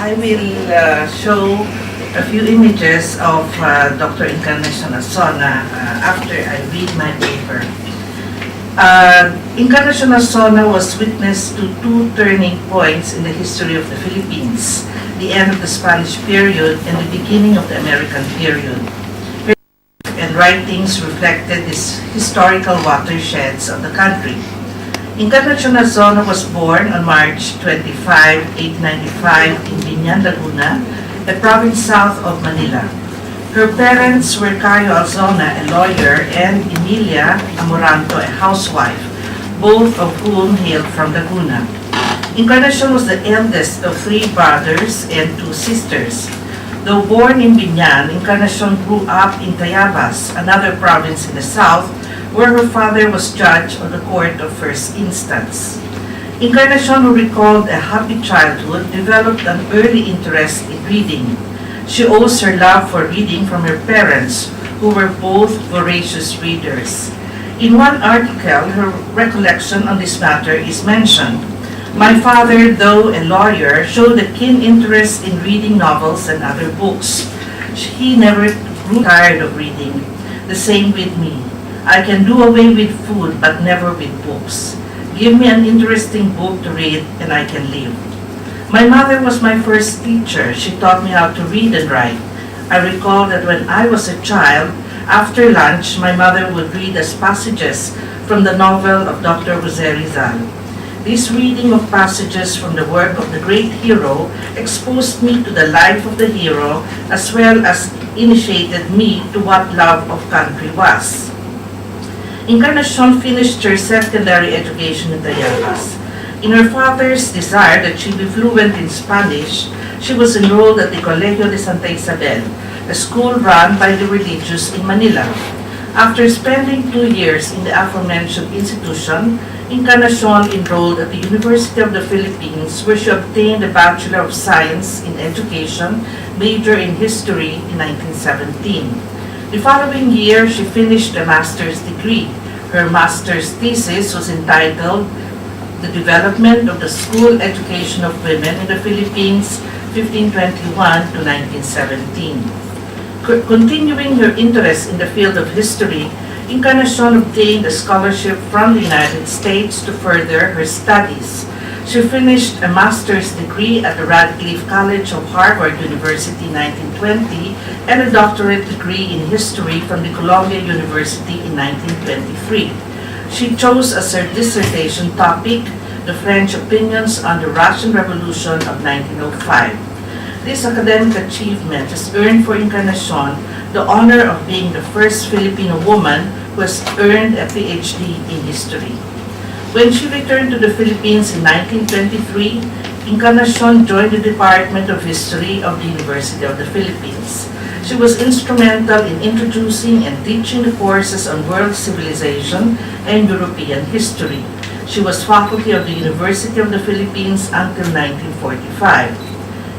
I will show a few images of Dr. Encarnacion after I read my paper. Encarnacion was witness to two turning points in the history of the Philippines, the end of the Spanish period and the beginning of the American period. Her life and writings reflected these historical watersheds of the country. Encarnacion was born on March 25, 1895 in Binyan, Laguna, a province south of Manila. Her parents were Alzona, a lawyer, and Emilia Amoranto, a housewife, both of whom hailed from Laguna. Encarnacion was the eldest of three brothers and two sisters. Though born in Binyan, Encarnacion grew up in Tayabas, another province in the south, where her father was judge of the court of first instance. Encarnacion, who recalled a happy childhood, developed an early interest in reading. She owes her love for reading from her parents, who were both voracious readers. In one article, her recollection on this matter is mentioned. My father, though a lawyer, showed a keen interest in reading novels and other books. He never grew tired of reading. The same with me. I can do away with food, but never with books. Give me an interesting book to read, and I can live. My mother was my first teacher. She taught me how to read and write. I recall that when I was a child, after lunch, my mother would read us passages from the novel of Dr. Jose Rizal. This reading of passages from the work of the great hero exposed me to the life of the hero, as well as initiated me to what love of country was. Encarnacion finished her secondary education in Tayabas. In her father's desire that she be fluent in Spanish, she was enrolled at the Colegio de Santa Isabel, a school run by the religious in Manila. After spending 2 years in the aforementioned institution, Encarnacion enrolled at the University of the Philippines, where she obtained a Bachelor of Science in Education, major in History in 1917. The following year, she finished a master's degree. Her master's thesis was entitled The Development of the School Education of Women in the Philippines, 1521 to 1917. Continuing her interest in the field of history, Encarnacion obtained a scholarship from the United States to further her studies. She finished a master's degree at the Radcliffe College of Harvard University in 1920 and a doctorate degree in history from the Columbia University in 1923. She chose as her dissertation topic the French opinions on the Russian Revolution of 1905. This academic achievement has earned for Encarnacion the honor of being the first Filipino woman who has earned a PhD in history. When she returned to the Philippines in 1923, Encarnacion joined the Department of History of the University of the Philippines. She was instrumental in introducing and teaching the courses on world civilization and European history. She was faculty of the University of the Philippines until 1945.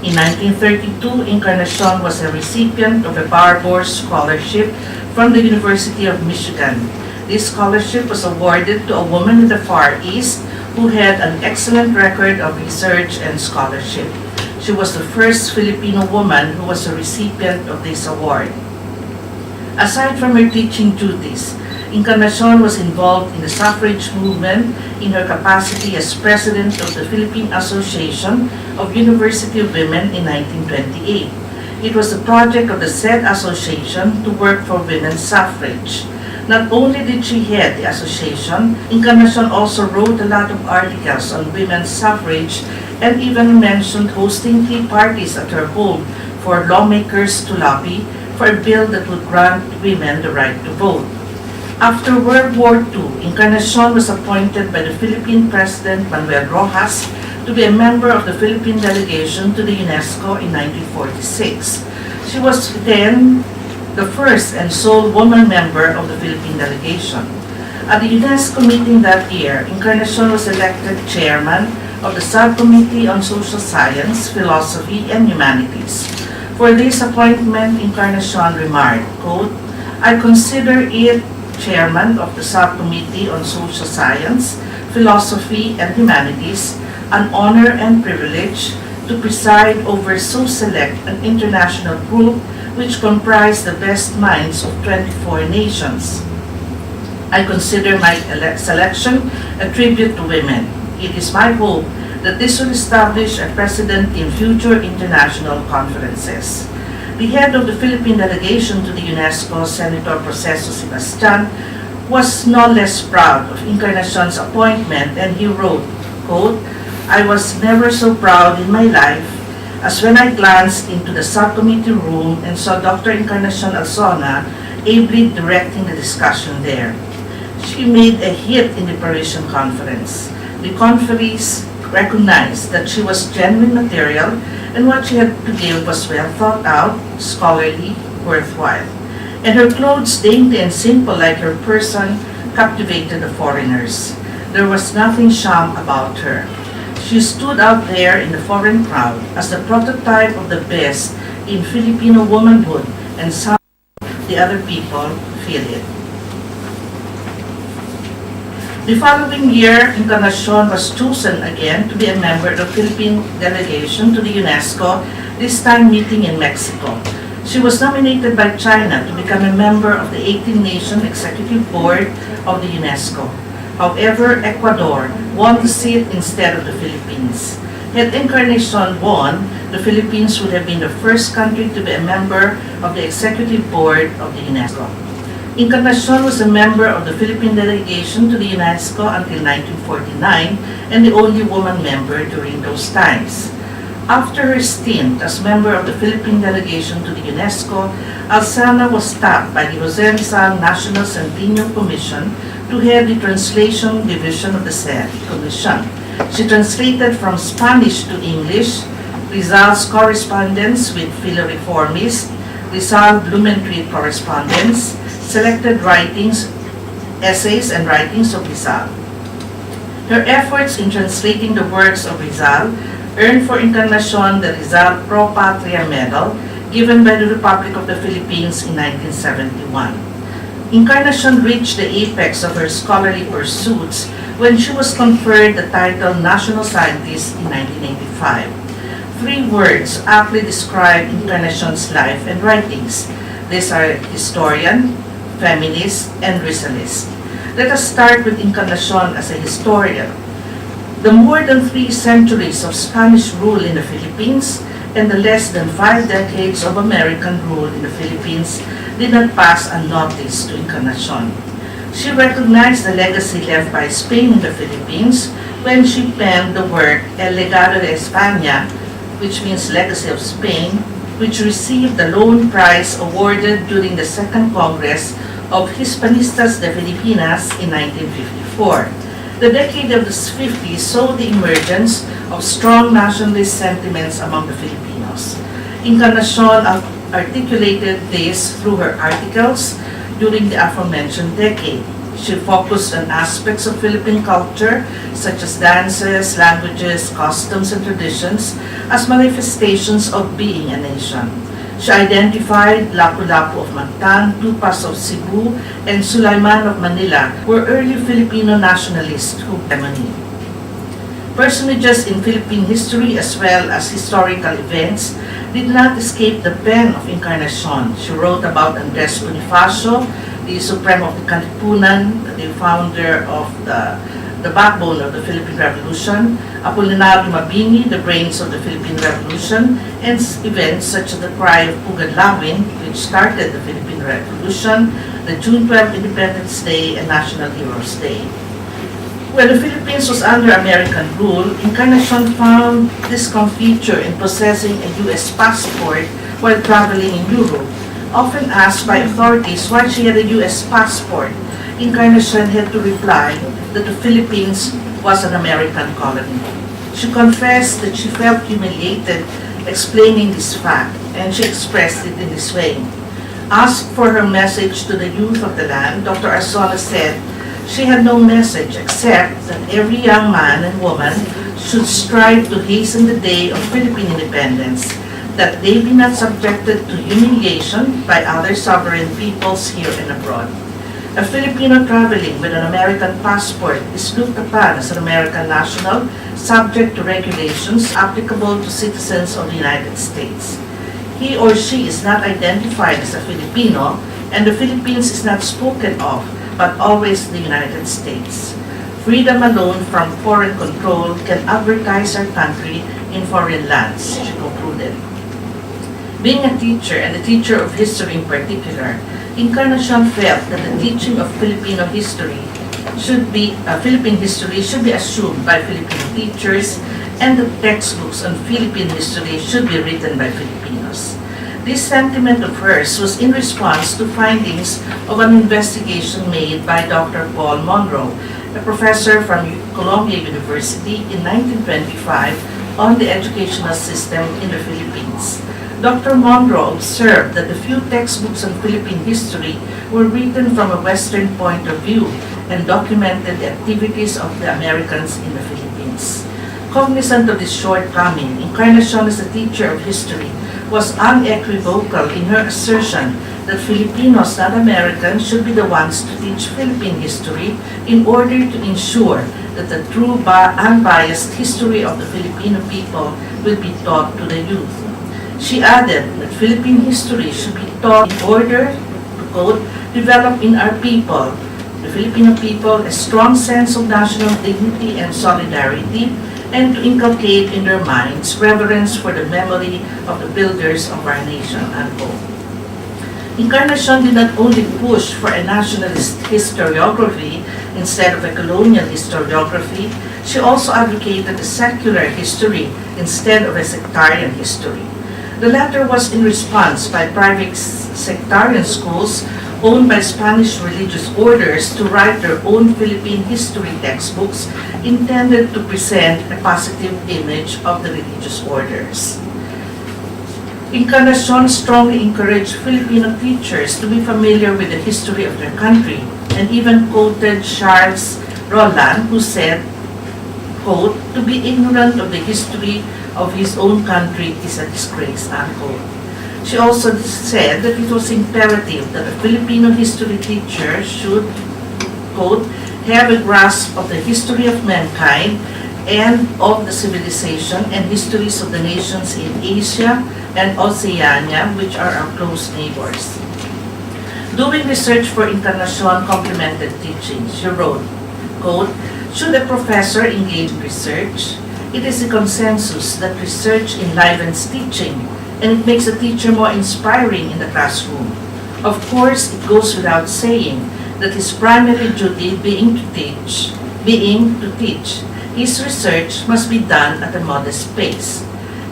In 1932, Encarnacion was a recipient of a Barbour Scholarship from the University of Michigan. This scholarship was awarded to a woman in the Far East who had an excellent record of research and scholarship. She was the first Filipino woman who was a recipient of this award. Aside from her teaching duties, Encarnacion was involved in the suffrage movement in her capacity as president of the Philippine Association of University Women in 1928. It was the project of the said association to work for women's suffrage. Not only did she head the association, Encarnacion also wrote a lot of articles on women's suffrage and even mentioned hosting tea parties at her home for lawmakers to lobby for a bill that would grant women the right to vote. After World War II, Encarnacion was appointed by the Philippine President Manuel Rojas to be a member of the Philippine delegation to the UNESCO in 1946. She was then the first and sole woman member of the Philippine delegation. At the UNESCO meeting that year, Encarnacion was elected chairman of the Subcommittee on Social Science, Philosophy, and Humanities. For this appointment, Encarnacion remarked, quote, I consider it chairman of the Subcommittee on Social Science, Philosophy, and Humanities an honor and privilege to preside over so select an international group which comprised the best minds of 24 nations. I consider my selection a tribute to women. It is my hope that this will establish a precedent in future international conferences. The head of the Philippine delegation to the UNESCO, Senator Proceso Sebastian, was no less proud of Encarnacion's appointment, and he wrote, quote, "I was never so proud in my life as when I glanced into the subcommittee room and saw Dr. Encarnacion Alzona ably directing the discussion there. She made a hit in the Parisian conference. The conferees recognized that she was genuine material and what she had to give was well thought out, scholarly, worthwhile. And her clothes, dainty and simple like her person, captivated the foreigners. There was nothing sham about her. She stood out there in the foreign crowd as the prototype of the best in Filipino womanhood, and some of the other people feel it." The following year, Encarnacion was chosen again to be a member of the Philippine delegation to the UNESCO, this time meeting in Mexico. She was nominated by China to become a member of the 18-nation Executive Board of the UNESCO. However, Ecuador won the seat instead of the Philippines. Had Encarnacion won, the Philippines would have been the first country to be a member of the Executive Board of the UNESCO. Encarnacion was a member of the Philippine delegation to the UNESCO until 1949 and the only woman member during those times. After her stint as member of the Philippine delegation to the UNESCO, Alzona was tapped by the Jose Rizal National Centennial Commission to head the translation division of the said commission. She translated from Spanish to English Rizal's correspondence with Philo-Reformists, Rizal Blumentritt correspondence, selected writings, essays, and writings of Rizal. Her efforts in translating the works of Rizal earned for Encarnacion the Rizal Pro Patria Medal given by the Republic of the Philippines in 1971. Encarnacion reached the apex of her scholarly pursuits when she was conferred the title National Scientist in 1985. 3 words aptly describe Encarnacion's life and writings. These are historian, feminist, and Rizalist. Let us start with Encarnacion as a historian. The more than 3 centuries of Spanish rule in the Philippines and the less than 5 decades of American rule in the Philippines did not pass unnoticed to Encarnacion. She recognized the legacy left by Spain in the Philippines when she penned the work El Legado de España, which means Legacy of Spain, which received the Loan Prize awarded during the Second Congress of Hispanistas de Filipinas in 1954. The decade of the 50s saw the emergence of strong nationalist sentiments among the Filipinos. Encarnacion articulated this through her articles during the aforementioned decade. She focused on aspects of Philippine culture such as dances, languages, customs, and traditions as manifestations of being a nation. She identified Lapu-Lapu of Mactan, Tupas of Cebu, and Sulaiman of Manila were early Filipino nationalists who hegemony. Personages in Philippine history as well as historical events did not escape the pen of Encarnacion. She wrote about Andres Bonifacio, the Supremo of the Katipunan, the founder of the backbone of the Philippine Revolution, Apolinario Mabini, the brains of the Philippine Revolution, and events such as the Cry of Pugadlawin, which started the Philippine Revolution, the June 12 Independence Day, and National Heroes Day. When the Philippines was under American rule, Encarnacion found discomfiture in possessing a U.S. passport while traveling in Europe. Often asked by authorities why she had a U.S. passport, Encarnacion had to reply that the Philippines was an American colony. She confessed that she felt humiliated explaining this fact, and she expressed it in this way. Asked for her message to the youth of the land, Dr. Alzona said she had no message except that every young man and woman should strive to hasten the day of Philippine independence, that they be not subjected to humiliation by other sovereign peoples here and abroad. A Filipino traveling with an American passport is looked upon as an American national, subject to regulations applicable to citizens of the United States. He or she is not identified as a Filipino, and the Philippines is not spoken of, but always the United States. Freedom alone from foreign control can advertise our country in foreign lands, she concluded. Being a teacher, and a teacher of history in particular, Encarnacion felt that the teaching of Philippine history should be assumed by Filipino teachers, and the textbooks on Philippine history should be written by Filipinos. This sentiment of hers was in response to findings of an investigation made by Dr. Paul Monroe, a professor from Columbia University in 1925 on the educational system in the Philippines. Dr. Monroe observed that the few textbooks on Philippine history were written from a Western point of view and documented the activities of the Americans in the Philippines. Cognizant of this shortcoming, Encarnacion as a teacher of history was unequivocal in her assertion that Filipinos, not Americans, should be the ones to teach Philippine history in order to ensure that the true unbiased history of the Filipino people will be taught to the youth. She added that Philippine history should be taught in order to, quote, develop in our people, the Filipino people, a strong sense of national dignity and solidarity, and to inculcate in their minds reverence for the memory of the builders of our nation, unquote. Encarnacion did not only push for a nationalist historiography instead of a colonial historiography, she also advocated a secular history instead of a sectarian history. The latter was in response by private sectarian schools owned by Spanish religious orders to write their own Philippine history textbooks intended to present a positive image of the religious orders. Encarnacion strongly encouraged Filipino teachers to be familiar with the history of their country, and even quoted Charles Roland, who said, quote, to be ignorant of the history of his own country is a disgrace, unquote. She also said that it was imperative that a Filipino history teacher should, quote, have a grasp of the history of mankind and of the civilization and histories of the nations in Asia and Oceania, which are our close neighbors. Doing research for Encarnacion complemented teaching. She wrote, quote, should a professor engage in research? It is a consensus that research enlivens teaching, and it makes a teacher more inspiring in the classroom. Of course, it goes without saying that his primary duty being to teach, his research must be done at a modest pace.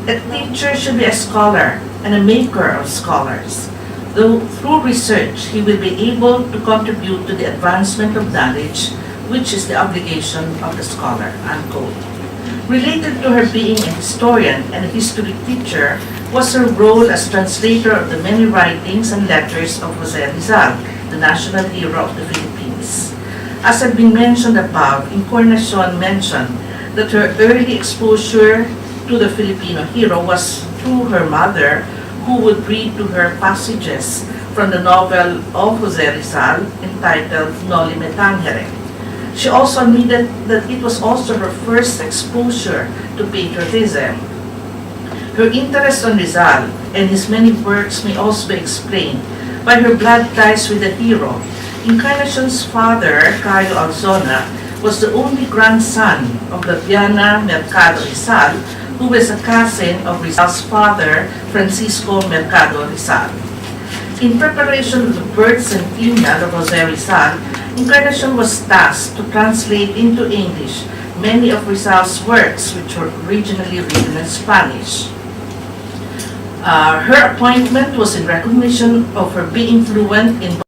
A teacher should be a scholar and a maker of scholars. Though through research, he will be able to contribute to the advancement of knowledge, which is the obligation of the scholar, unquote. Related to her being a historian and a history teacher was her role as translator of the many writings and letters of Jose Rizal, the national hero of the Philippines. As had been mentioned above, Encarnacion mentioned that her early exposure to the Filipino hero was through her mother, who would read to her passages from the novel of Jose Rizal entitled Noli Me Tangere. She also admitted that it was also her first exposure to patriotism. Her interest in Rizal and his many works may also be explained by her blood ties with the hero. Encarnacion's father, Cayo Alzona, was the only grandson of Labiana Mercado Rizal, who was a cousin of Rizal's father, Francisco Mercado Rizal. In preparation of the birth centennial of Jose Rizal, Encarnacion was tasked to translate into English many of Rizal's works, which were originally written in Spanish. Her appointment was in recognition of her being fluent in